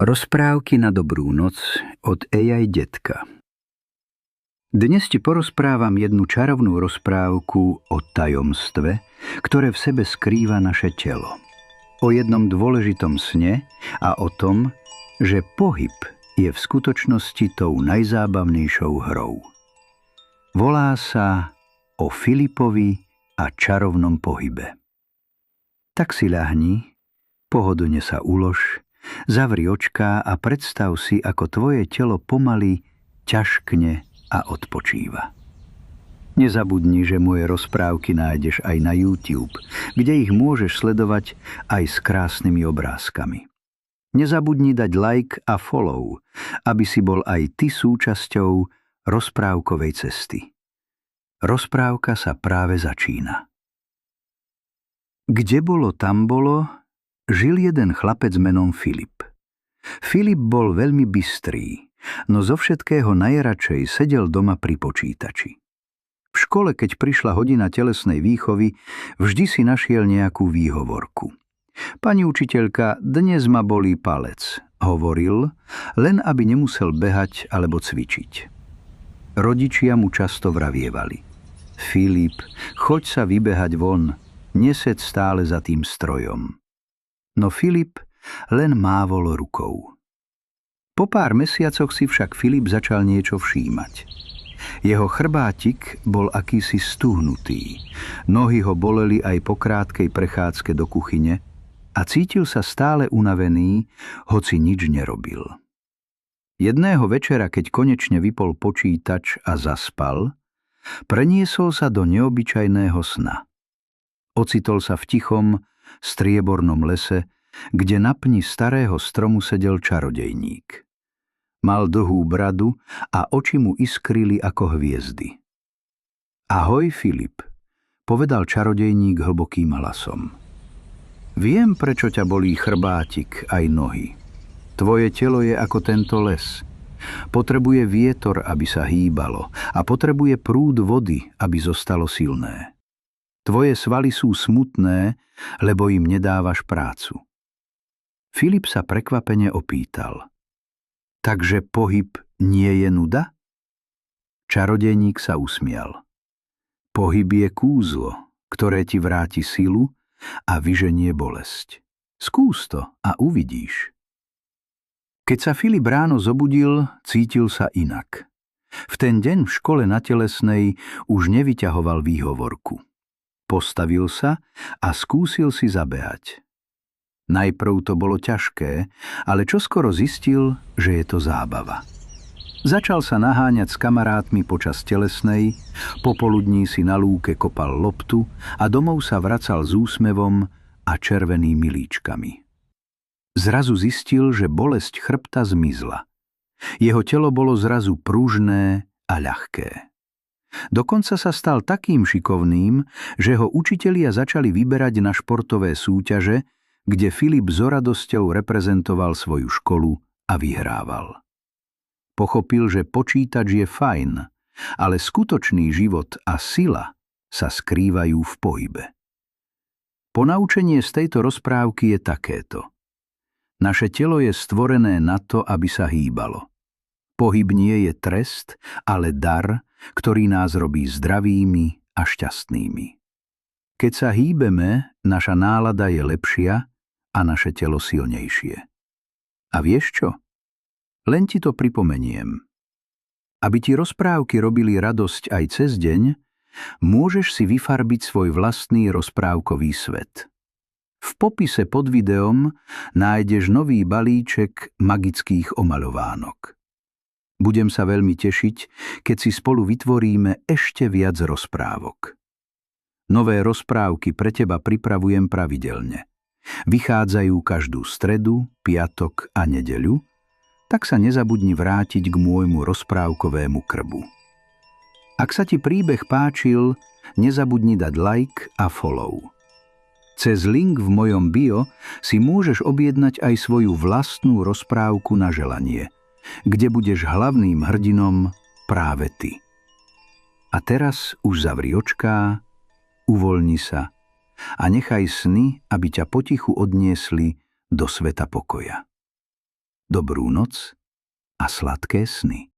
Rozprávky na dobrú noc od AI Detka. Dnes ti porozprávam jednu čarovnú rozprávku o tajomstve, ktoré v sebe skrýva naše telo. O jednom dôležitom sne a o tom, že pohyb je v skutočnosti tou najzábavnejšou hrou. Volá sa o Filipovi a čarovnom pohybe. Tak si ľahni, pohodlne sa ulož, zavri očká a predstav si, ako tvoje telo pomaly ťažkne a odpočíva. Nezabudni, že moje rozprávky nájdeš aj na YouTube, kde ich môžeš sledovať aj s krásnymi obrázkami. Nezabudni dať like a follow, aby si bol aj ty súčasťou rozprávkovej cesty. Rozprávka sa práve začína. Kde bolo, tam bolo, žil jeden chlapec menom Filip. Filip bol veľmi bystrý, no zo všetkého najradšej sedel doma pri počítači. V škole, keď prišla hodina telesnej výchovy, vždy si našiel nejakú výhovorku. Pani učiteľka, dnes ma bolí palec, hovoril, len aby nemusel behať alebo cvičiť. Rodičia mu často vravievali: Filip, choď sa vybehať von, nesed stále za tým strojom. No Filip len mávol rukou. Po pár mesiacoch si však Filip začal niečo všímať. Jeho chrbátik bol akýsi stuhnutý, nohy ho boleli aj po krátkej prechádzke do kuchyne a cítil sa stále unavený, hoci nič nerobil. Jedného večera, keď konečne vypol počítač a zaspal, preniesol sa do neobyčajného sna. Ocitol sa v tichom, striebornom lese, kde na pni starého stromu sedel čarodejník. Mal dlhú bradu a oči mu iskrili ako hviezdy. Ahoj, Filip, povedal čarodejník hlbokým hlasom. Viem, prečo ťa bolí chrbátik aj nohy. Tvoje telo je ako tento les. Potrebuje vietor, aby sa hýbalo, a potrebuje prúd vody, aby zostalo silné. Tvoje svaly sú smutné, lebo im nedávaš prácu. Filip sa prekvapene opýtal: Takže pohyb nie je nuda? Čarodejník sa usmial. Pohyb je kúzlo, ktoré ti vráti silu a vyženie bolesť. Skús to a uvidíš. Keď sa Filip ráno zobudil, cítil sa inak. V ten deň v škole na telesnej už nevyťahoval výhovorku. Postavil sa a skúsil si zabehať. Najprv to bolo ťažké, ale čoskoro zistil, že je to zábava. Začal sa naháňať s kamarátmi počas telesnej, popoludní si na lúke kopal loptu a domov sa vracal s úsmevom a červenými líčkami. Zrazu zistil, že bolesť chrbta zmizla. Jeho telo bolo zrazu pružné a ľahké. Dokonca sa stal takým šikovným, že ho učitelia začali vyberať na športové súťaže, kde Filip s radosťou reprezentoval svoju školu a vyhrával. Pochopil, že počítač je fajn, ale skutočný život a sila sa skrývajú v pohybe. Ponaučenie z tejto rozprávky je takéto. Naše telo je stvorené na to, aby sa hýbalo. Pohyb nie je trest, ale dar, ktorý nás robí zdravými a šťastnými. Keď sa hýbeme, naša nálada je lepšia a naše telo silnejšie. A vieš čo? Len ti to pripomeniem. Aby ti rozprávky robili radosť aj cez deň, môžeš si vyfarbiť svoj vlastný rozprávkový svet. V popise pod videom nájdeš nový balíček magických omaľovánok. Budem sa veľmi tešiť, keď si spolu vytvoríme ešte viac rozprávok. Nové rozprávky pre teba pripravujem pravidelne. Vychádzajú každú stredu, piatok a nedeľu, tak sa nezabudni vrátiť k môjmu rozprávkovému krbu. Ak sa ti príbeh páčil, nezabudni dať like a follow. Cez link v mojom bio si môžeš objednať aj svoju vlastnú rozprávku na želanie, kde budeš hlavným hrdinom práve ty. A teraz už zavri očká, uvoľni sa a nechaj sny, aby ťa potichu odniesli do sveta pokoja. Dobrú noc a sladké sny.